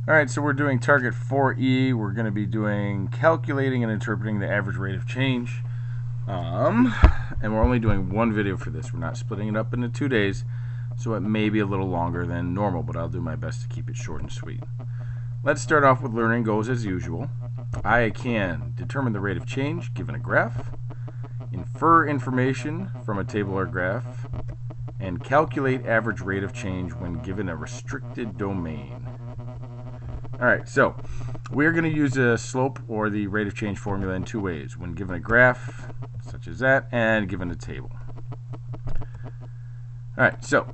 Alright, so we're doing target 4E. We're going to be doing calculating and interpreting the average rate of change. And we're only doing one video for this. We're not splitting it up into 2 days, so it may be a little longer than normal, but I'll do my best to keep it short and sweet. Let's start off with learning goals as usual. I can determine the rate of change given a graph, infer information from a table or graph, and calculate average rate of change when given a restricted domain. Alright, so we're going to use a slope or the rate of change formula in 2 ways. When given a graph, such as that, and given a table. Alright, so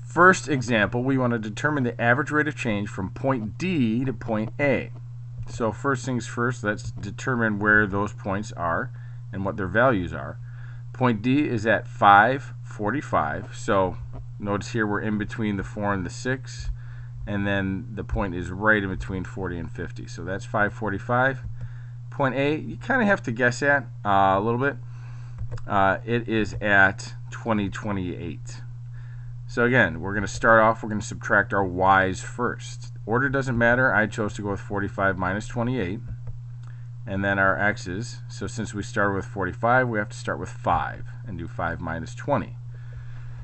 first example, we want to determine the average rate of change from point D to point A. So first things first, let's determine where those points are and what their values are. Point D is at 5:45, so notice here we're in between the 4 and the 6. And then the point is right in between 40 and 50. So that's 5:45. Point A, you kind of have to guess at a little bit. It is at 2028. So again, we're going to start off, we're going to subtract our y's first. Order doesn't matter. I chose to go with 45 minus 28. And then our x's. So since we started with 45, we have to start with 5 and do 5 minus 20.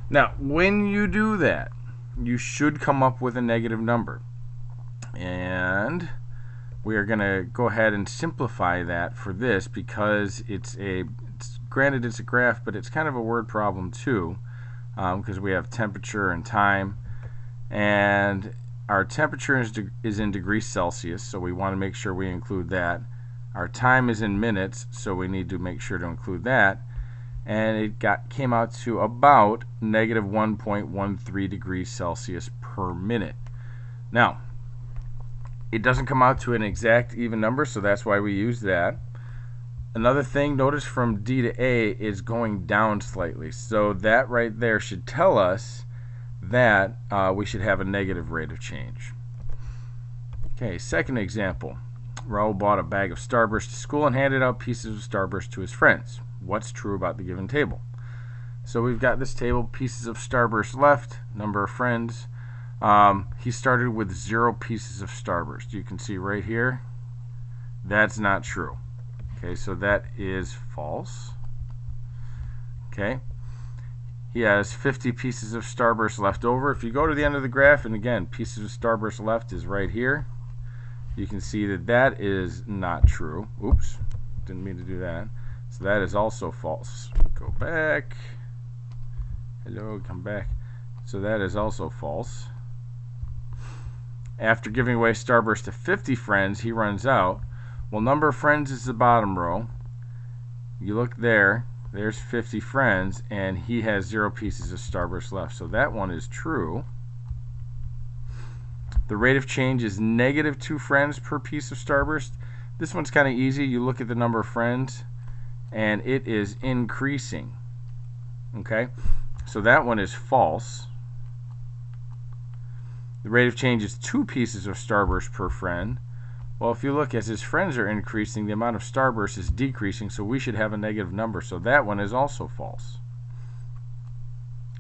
Now, when you do that, you should come up with a negative number. And we are going to go ahead and simplify that for this because granted it's a graph, but it's kind of a word problem too, because we have temperature and time. And our temperature is in degrees Celsius, so we want to make sure we include that. Our time is in minutes, so we need to make sure to include that. And it came out to about negative 1.13 degrees Celsius per minute. Now, it doesn't come out to an exact even number, so that's why we use that. Another thing, notice from D to A is going down slightly. So that right there should tell us that we should have a negative rate of change. Okay, second example. Raul bought a bag of Starburst to school and handed out pieces of Starburst to his friends. What's true about the given table? So we've got this table, pieces of Starburst left, number of friends. He started with 0 pieces of Starburst. You can see right here, that's not true. Okay, so that is false. Okay, he has 50 pieces of Starburst left over. If you go to the end of the graph, and again, pieces of Starburst left is right here, you can see that that is not true. Oops, didn't mean to do that. So that is also false. Go back. Hello, come back. So that is also false. After giving away Starburst to 50 friends, he runs out. Well, number of friends is the bottom row. You look there, there's 50 friends, and he has 0 pieces of Starburst left. So that one is true. The rate of change is negative 2 friends per piece of Starburst. This one's kind of easy. You look at the number of friends, and it is increasing. Okay, so that one is false. The rate of change is 2 pieces of Starburst per friend. Well, if you look, as his friends are increasing, the amount of Starburst is decreasing, so we should have a negative number. So that one is also false.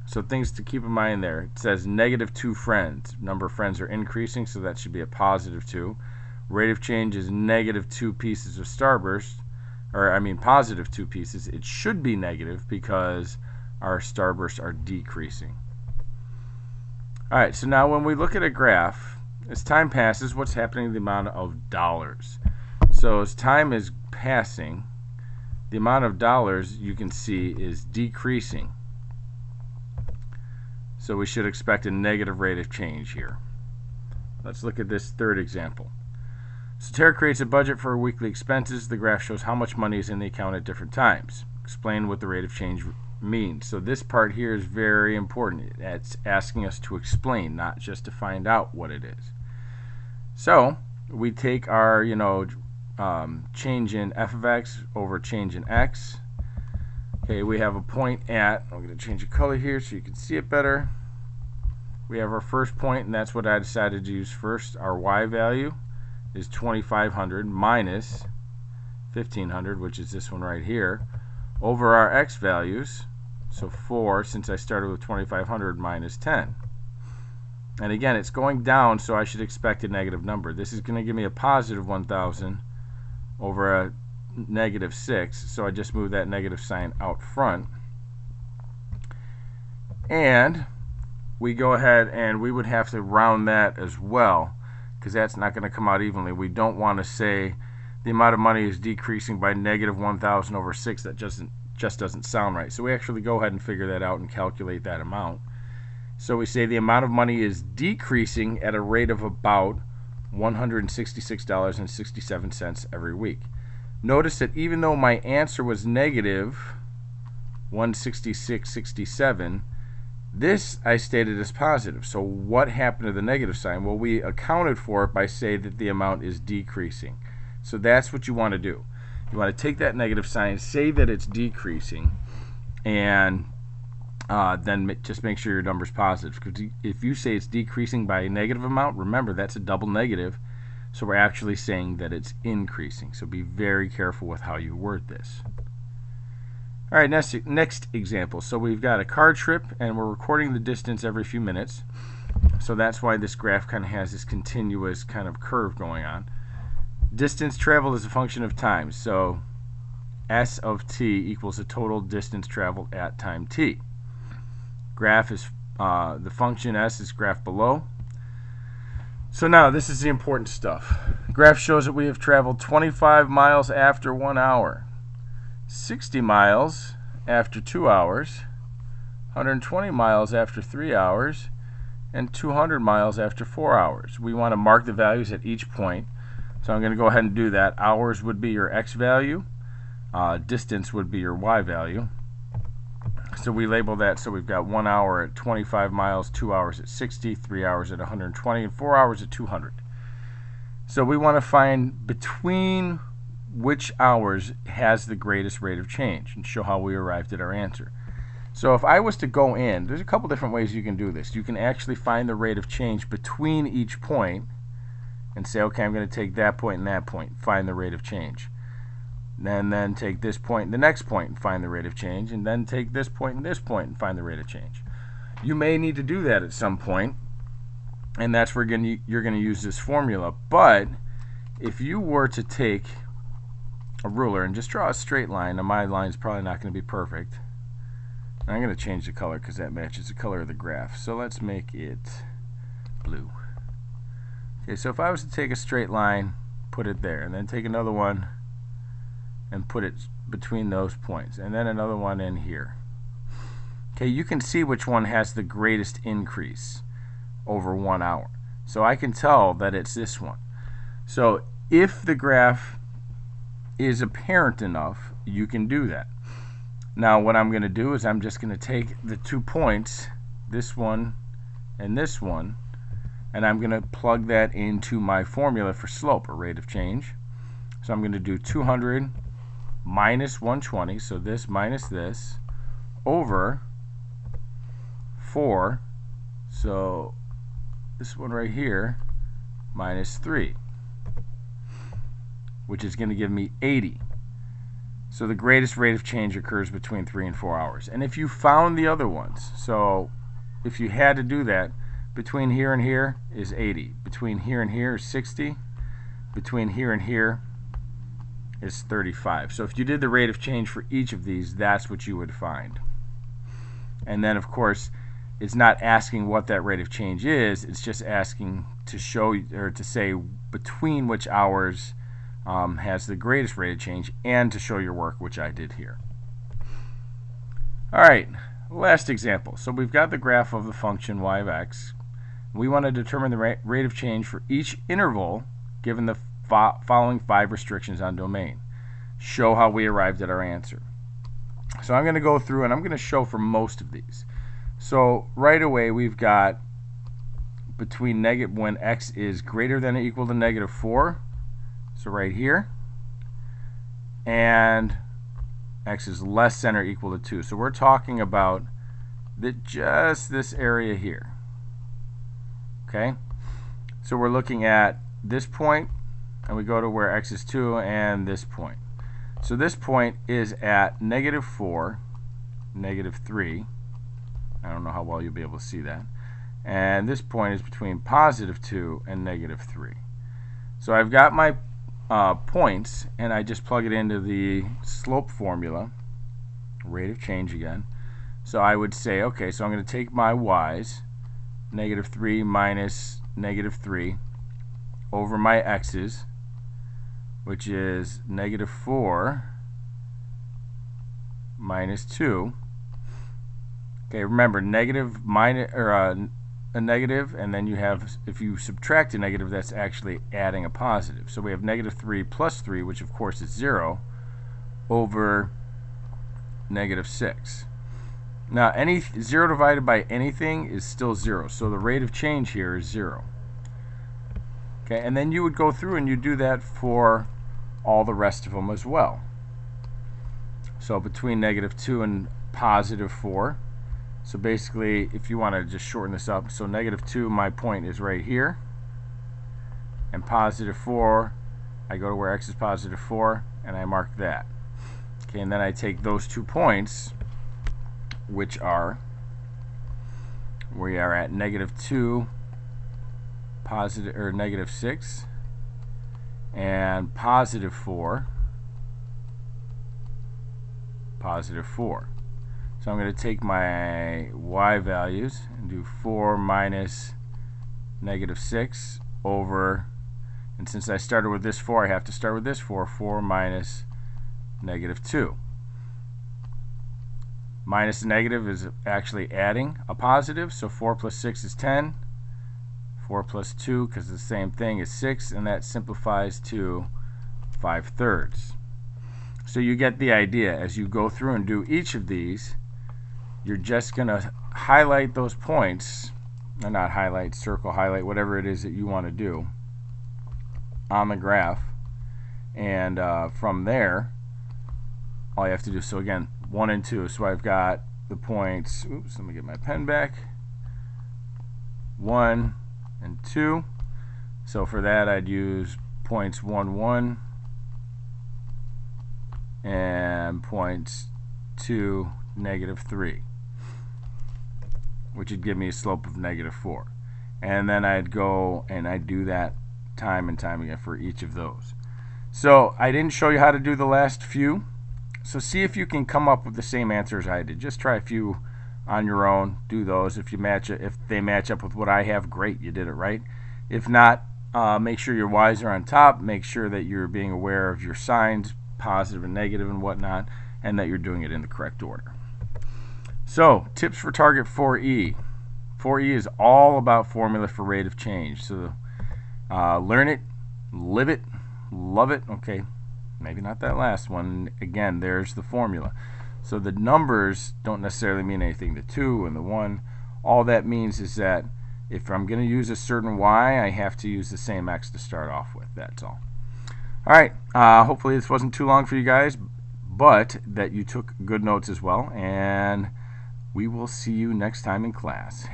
So things to keep in mind there. It says negative 2 friends. Number of friends are increasing, so that should be a positive 2. Rate of change is negative 2 pieces of Starburst. Or I mean positive 2 pieces. It should be negative because our Starbursts are decreasing. Alright, so now when we look at a graph, as time passes, what's happening to the amount of dollars? So as time is passing, the amount of dollars you can see is decreasing. So we should expect a negative rate of change here. Let's look at this third example. So Tara creates a budget for her weekly expenses. The graph shows how much money is in the account at different times. Explain what the rate of change means. So this part here is very important. It's asking us to explain, not just to find out what it is. So we take our, change in f of x over change in x. Okay, we have a point at, I'm going to change the color here so you can see it better. We have our first point, and that's what I decided to use first. Our y value is 2,500 minus 1,500, which is this one right here, over our x values. So 4, since I started with 2,500, minus 10. And again, it's going down, so I should expect a negative number. This is going to give me a positive 1,000 over a negative 6, so I just move that negative sign out front. And we go ahead and we would have to round that as well, because that's not going to come out evenly. We don't want to say the amount of money is decreasing by negative 1,000 over 6. That just doesn't sound right. So we actually go ahead and figure that out and calculate that amount. So we say the amount of money is decreasing at a rate of about $166.67 every week. Notice that even though my answer was negative 166.67, this I stated as positive. So what happened to the negative sign? Well, we accounted for it by saying that the amount is decreasing. So that's what you want to do. You want to take that negative sign, say that it's decreasing, and then just make sure your number's positive. Because if you say it's decreasing by a negative amount, remember that's a double negative. So we're actually saying that it's increasing. So be very careful with how you word this. All right, next example. So we've got a car trip, and we're recording the distance every few minutes. So that's why this graph kind of has this continuous kind of curve going on. Distance traveled is a function of time. So S of t equals the total distance traveled at time t. Graph is, the function S is graph below. So now this is the important stuff. The graph shows that we have traveled 25 miles after 1 hour. 60 miles after 2 hours, 120 miles after 3 hours, and 200 miles after 4 hours. We want to mark the values at each point. So I'm going to go ahead and do that. Hours would be your x value. Distance would be your y value. So we label that, so we've got 1 hour at 25 miles, 2 hours at 60, 3 hours at 120, and 4 hours at 200. So we want to find between which hours has the greatest rate of change and show how we arrived at our answer. So if I was to go in, there's a couple different ways you can do this. You can actually find the rate of change between each point and say, okay, I'm going to take that point and that point, find the rate of change. And then take this point and the next point and find the rate of change, and then take this point and this point and find the rate of change. You may need to do that at some point, and that's where you're going to use this formula. But if you were to take a ruler and just draw a straight line, now my line is probably not going to be perfect. I'm going to change the color because that matches the color of the graph. So let's make it blue. Okay, so if I was to take a straight line, put it there, and then take another one and put it between those points, and then another one in here. Okay, you can see which one has the greatest increase over 1 hour. So I can tell that it's this one. So if the graph is apparent enough, you can do that. Now what I'm going to do is I'm just going to take the 2 points, this one and this one, and I'm going to plug that into my formula for slope, or rate of change. So I'm going to do 200 minus 120, so this minus this, over 4, so this one right here, minus 3, which is going to give me 80. So the greatest rate of change occurs between 3 and 4 hours. And if you found the other ones, so if you had to do that, between here and here is 80. Between here and here is 60. Between here and here is 35. So if you did the rate of change for each of these, that's what you would find. And then, of course, it's not asking what that rate of change is. It's just asking to show, or to say between which hours has the greatest rate of change, and to show your work, which I did here. All right, last example. So we've got the graph of the function y of x. We want to determine the rate of change for each interval given the following 5 restrictions on domain. Show how we arrived at our answer. So I'm going to go through and I'm going to show for most of these. So right away we've got between when x is greater than or equal to negative 4, so right here, and x is less than or equal to 2. So we're talking about just this area here. Okay, so we're looking at this point, and we go to where x is 2, and this point. So this point is at negative 4, negative 3. I don't know how well you'll be able to see that. and this point is between positive 2 and negative 3. So I've got my points, and I just plug it into the slope formula, rate of change again. So I would say, okay, so I'm going to take my y's, negative 3 minus negative 3, over my x's, which is negative 4 minus 2. Okay, remember, negative minus, or a negative, and then you have, if you subtract a negative, that's actually adding a positive. So we have negative 3 plus 3, which of course is 0, over negative 6. Now, 0 divided by anything is still 0, so the rate of change here is 0. Okay, and then you would go through and you do that for all the rest of them as well. So between negative 2 and positive 4. So basically, if you want to just shorten this up, so negative 2, my point is right here, and positive 4, I go to where x is positive 4, and I mark that. Okay, and then I take those 2 points, which are, we are at negative 2, positive, or negative 6, and positive 4, positive 4. So I'm going to take my y values and do 4 minus negative 6 over, and since I started with this 4, I have to start with this 4, 4 minus negative 2. Minus a negative is actually adding a positive, so 4 plus 6 is 10. 4 plus 2, because it's the same thing, is 6, and that simplifies to 5/3. So you get the idea. As you go through and do each of these, you're just going to highlight those points, or not highlight, circle, highlight, whatever it is that you want to do on the graph, and from there, all you have to do, so again, 1 and 2, so I've got the points, oops, let me get my pen back, 1 and 2, so for that I'd use points 1, 1, and points 2, negative 3, which would give me a slope of negative 4. And then I'd go and I'd do that time and time again for each of those. So I didn't show you how to do the last few, so see if you can come up with the same answers I did. Just try a few on your own, do those. If they match up with what I have, great, you did it right. If not, make sure your y's are on top, make sure that you're being aware of your signs, positive and negative and whatnot, and that you're doing it in the correct order. So, tips for target 4E. 4E is all about formula for rate of change. So, learn it, live it, love it. Okay, maybe not that last one. Again, there's the formula. So the numbers don't necessarily mean anything. The 2 and the 1. All that means is that if I'm going to use a certain y, I have to use the same x to start off with. That's all. All right. Hopefully this wasn't too long for you guys, but that you took good notes as well. And we will see you next time in class.